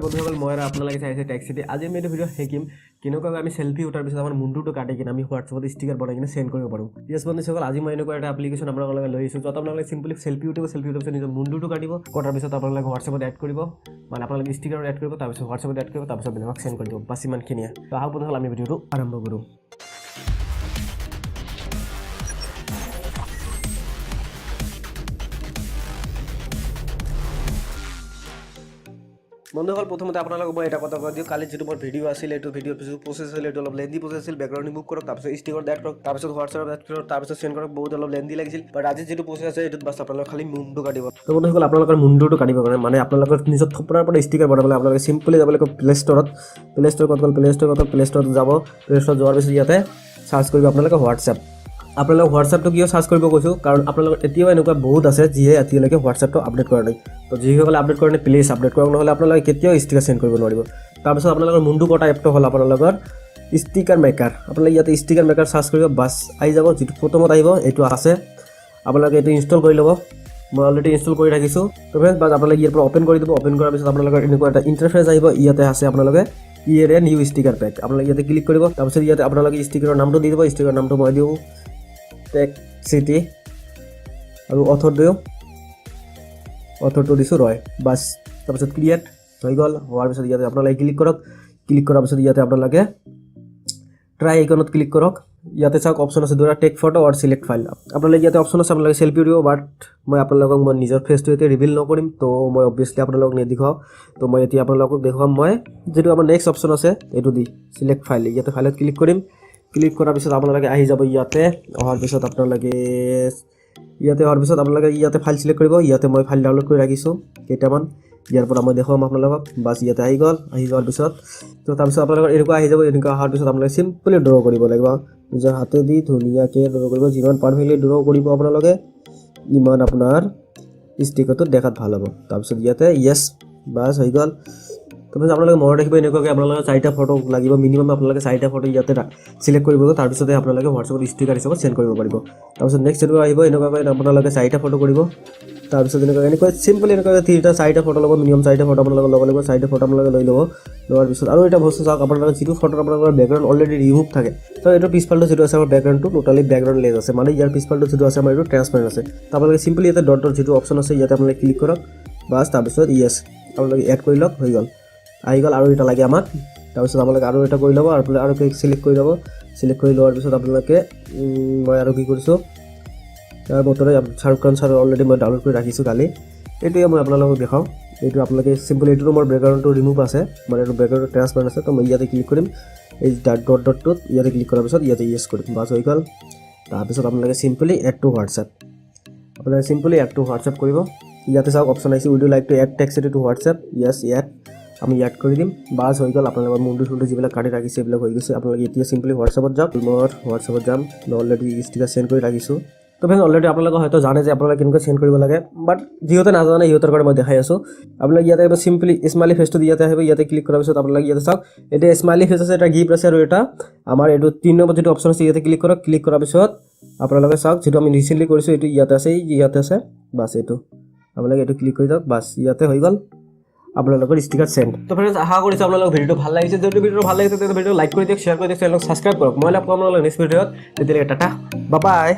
বন্ধুসকল মই আপোনালোকে চাইছে টেক্সিটি আজি আমি এইটো ভিডিঅ' শিকিম কেনেকৈ আমি সেলফি উঠাৰ পিছত আমাৰ মুণ্ডটো কাটি কিনে আমি হোৱাটছএপত ষ্টিকাৰ বনাই কিনে সেন্ড কৰিব পাৰোঁ। ইয়েছ বন্ধুসকল আজি মই এনেকুৱা এটা এপ্লিকেশ্যন আপোনালোকে লৈ আহিছোঁ য'ত আপোনালোকে চিম্পলি সেলফি উঠিব পিছত নিজৰ মুণ্ডটো কাটিব কটাৰ পিছত আপোনালোকে হোৱাটছএপত এড কৰিব মানে আপোনালোকে ষ্টিকাৰত এড কৰিব তাৰপিছত হোৱাটছএপত এড কৰিব তাৰপিছত বেলেগক সেন্ড কৰি দিব বাছ ইমানখিনিয়ে। তো আহক বন্ধুসকল আমি ভিডিঅ'টো আৰম্ভ কৰোঁ। বন্ধুসকল প্ৰথমতে আপোনালোকক মই এটা কথা কৈ দিওঁ কালি যিটো মোৰ ভিডিঅ' আছিল এইটো ভিডিঅ'ৰ পিছত প্ৰচেছ আছিল এইটো অলপ লেন্দি প্ৰচেছ আছিল বেকগ্ৰাউণ্ড ৰিমুভ কৰক তাৰপিছত ষ্টিকাৰত এড কৰক তাৰপিছত হোৱাটছএপত এড কৰক তাৰপিছত সেন্ড কৰক বহুত অলপ লেন্দি লাগিছিল বাট আজি যিটো প্ৰচেছ আছে এইটোত বাছ আপোনালোকে খালি মুণ্ডটো কাটিব। তো বন্ধুসকল আপোনালোকৰ মুণ্ডটো কাটিব কাৰণে মানে আপোনালোকৰ নিজৰ থপৰাৰ পৰা ষ্টিকাৰ বনাবলৈ আপোনালোকে চিম্পলি যাব লাগিব প্লে ষ্ট'ৰত প্লে ষ্ট'ৰত যাব প্লে ষ্ট'ৰত যোৱাৰ পিছত ইয়াতে চাৰ্চ কৰিব আপোনালোকে হোৱাটছএপ। আপোনালোকে হোৱাটছএপটো কিয় চাৰ্চ কৰিব কৈছোঁ কাৰণ আপোনালোকৰ এতিয়াও এনেকুৱা বহুত আছে যিয়ে এতিয়ালৈকে হোৱাটছএপটো আপডেট কৰা নাই। তো যিসকলে আপডেট কৰে প্লিজ আপডেট কৰক নহ'লে আপোনালোকে কেতিয়াও ষ্টিকাৰ সেন্ড কৰিব নোৱাৰিব। তাৰপিছত আপোনালোকৰ মুণ্ডটো কটা এপটো হ'ল আপোনালোকৰ ষ্টিকাৰ মেকাৰ। আপোনালোকে ইয়াতে ষ্টিকাৰ মেকাৰ চাৰ্চ কৰিব বাছ আহি যাব যিটো প্ৰথমত আহিব এইটো আছে আপোনালোকে এইটো ইনষ্টল কৰি ল'ব। মই অলৰেডি ইনষ্টল কৰি ৰাখিছোঁ। তো ফ্ৰেণ্ডছ বাছ আপোনালোকে ইয়াৰ পৰা অ'পেন কৰি দিব। অ'পেন কৰাৰ পিছত আপোনালোকৰ এনেকুৱা এটা ইণ্টাৰফেচ আহিব ইয়াতে আছে আপোনালোকে ইয়াৰে নিউ ষ্টিকাৰ পেক আপোনালোকে ইয়াতে ক্লিক কৰিব। তাৰপিছত ইয়াতে আপোনালোকে ষ্টিকাৰৰ নামটো দি দিব। ষ্টিকাৰৰ নামটো মই দিওঁ টেক্সিটি আৰু অথৰটো দিছোঁ ৰয় বাছ তাৰপিছত ক্ৰিয়েট হৈ গ'ল। হোৱাৰ পিছত ইয়াতে আপোনালোকে ক্লিক কৰক। ক্লিক কৰাৰ পিছত ইয়াতে আপোনালোকে ট্ৰাই আইকনত ক্লিক কৰক। ইয়াতে চাওক অপশ্যন আছে দুটা টেক ফটো আৰু চিলেক্ট ফাইল। আপোনালোকে ইয়াতে অপশ্যন আছে আপোনালোকে সেলফি উঠিব বাট মই আপোনালোকক মই নিজৰ ফেচটো এতিয়া ৰিভিল নকৰিম তো মই অবভিয়াছলি আপোনালোকক নেদেখাওঁ। তো মই এতিয়া আপোনালোকক দেখুৱাম মই যিটো আমাৰ নেক্সট অপশ্যন আছে এইটো দি চিলেক্ট ফাইল ইয়াতে ফাইলত ক্লিক কৰিম। ক্লিক কৰাৰ পিছত আপোনালোকে আহি যাব ইয়াতে অহাৰ পিছত আপোনালোকে ইয়াতে ফাইল চিলেক্ট কৰিব। ইয়াতে মই ফাইল ডাউনলোড কৰি ৰাখিছোঁ কেইটামান ইয়াৰ পৰা মই দেখুৱাম আপোনালোকক বাছ ইয়াতে আহি গ'ল। আহি যোৱাৰ পিছত তো তাৰপিছত আপোনালোকৰ এনেকুৱা আহি যাব। এনেকুৱা অহাৰ পিছত আপোনালোকে চিম্পলি ড্ৰ কৰিব লাগিব নিজৰ হাতেদি ধুনীয়াকৈ ড্ৰ কৰিব। যিমান পাৰফেক্টলি ড্ৰ কৰিব আপোনালোকে ইমান আপোনাৰ ষ্টিকাৰটো দেখাত ভাল হ'ব। তাৰপিছত ইয়াতে য়েছ বাছ হৈ গ'ল। তাৰপিছত আপোনালোকে মনত ৰাখিব এনেকুৱাকৈ আপোনালোকে 4টা ফটো লাগিব মিনিমাম আপোনালোকে 4টা ফটো ইয়াতে চিলেক্ট কৰিব তাৰপিছতে আপোনালোকে হোৱাটছএপত ষ্টিকাৰ হিচাপত সেন্ড কৰিব পাৰিব। তাৰপিছত নেক্সট এনেকুৱা আহিব এনেকুৱাকৈ আপোনালোকে 4টা ফটো কৰিব। তাৰপিছত এনেকৈ চিম্পলি এনেকৈ 4টা ফটো ল'ব মিনিমাম 4টা ফটো আপোনালোকে ল'ব লাগিব। 4টা ফটো আপোনালোকে লৈ ল'ব। লোৱাৰ পিছত আৰু এটা বস্তু চাওক আপোনালোকে যিটো ফটোত আপোনালোকৰ বেকগ্ৰাউণ্ড অলৰেডি ৰিমুভ থাকে তো এইটো পিছফালটো যিটো আছে আমাৰ বেকগ্ৰাউণ্ডটো টোটালি বেকগ্ৰাউণ্ড লেজ আছে মানে ইয়াৰ পিছফালটো যিটো আছে আমাৰ এইটো ট্ৰান্সপাৰেণ্ট আছে। তো আপোনালোকে চিম্পলি ইয়াতে ডটৰ যিটো অপশ্যন আছে ইয়াতে আপোনালোকে ক্লিক কৰক বাছ তাৰপিছত য়েছ আপোনালোকে এড কৰি লওক হৈ গ'ল আহি গ'ল। আৰু এটা লাগে আমাক তাৰপিছত আপোনালোকে আৰু এটা কৰি ল'ব আৰু চিলেক্ট কৰি ল'ব। চিলেক্ট কৰি লোৱাৰ পিছত আপোনালোকে মই আৰু কি কৰিছোঁ তাৰ বতৰে শ্বাহৰুখ খান ছাৰ অলৰেডি মই ডাউনলোড কৰি ৰাখিছোঁ কালি এইটোৱে মই আপোনালোকক দেখাওঁ। এইটো আপোনালোকে চিম্পলি এইটো মোৰ বেকগ্ৰাউণ্ডটো ৰিমুভ আছে মানে এইটো বেকগ্ৰাউণ্ডটো ট্ৰান্সপাৰেণ্ট আছে। তো মই ইয়াতে ক্লিক কৰিম এই ডটটোত ইয়াতে ক্লিক কৰাৰ পিছত ইয়াতে য়েছ কৰিম বাছ হৈ গ'ল। তাৰপিছত আপোনালোকে চিম্পলি এড টু হোৱাটছএপ কৰিব। ইয়াতে চাওক অপশ্যন আহিছে would you like to add টেক্সিটি টু হোৱাটছএপ য়েছ এড আমি এড কৰি দিম বাছ হৈ গ'ল। আপোনালোকৰ মুণ্ডটো যিবিলাক কাটি ৰাখিছে এইবিলাক হৈ গৈছে। আপোনালোকে এতিয়া চিম্পলি হোৱাটছএপত যাওক। মই হোৱাটছএপত যাম মই অলৰেডি ষ্টিকাৰ সেন্ড কৰি ৰাখিছোঁ। তো ফ্ৰেণ্ডছ অলৰেডি আপোনালোকে হয়তো জানে যে আপোনালোকে কেনেকৈ সেন্ড কৰিব লাগে বাট যিহেতু নাজানে সিহঁতৰ কাৰণে মই দেখাই আছোঁ। আপোনালোকে ইয়াতে আহিব চিম্পলি স্মাইলি ফেচটো ইয়াতে আহিব। ইয়াতে ক্লিক কৰাৰ পিছত আপোনালোকে ইয়াতে চাওক এতিয়া স্মাইলি ফেচ আছে এটা গিফ্ট আছে আৰু এটা আমাৰ এইটো 3 নম্বৰ যিটো অপশ্যন আছে ইয়াতে ক্লিক কৰক। ক্লিক কৰাৰ পিছত আপোনালোকে চাওক যিটো আমি ৰিচেণ্টলি কৰিছোঁ এইটো ইয়াতে আছে বাছ এইটো আপোনালোকে এইটো ক্লিক কৰি দিয়ক বাছ ইয়াতে হৈ গ'ল আপোনালোকৰ ষ্টিকাৰ সেন্ড। তো ফ্ৰেণ্ডছ আশা কৰিছোঁ আপোনালোকৰ ভিডিঅ'টো ভাল লাগিছে। যদি ভিডিঅ'টো ভাল লাগিছে তেন্তে ভিডিঅ'টো লাইক কৰি দিয়ক শ্বেয়াৰ কৰি দিয়ক চেনেলক ছাবস্ক্ৰাইব কৰক। মই লগ পাম আপোনালোকৰ নেক্সট ভিডিঅ'ত তেতিয়ালৈকে টাটা বাই বাই।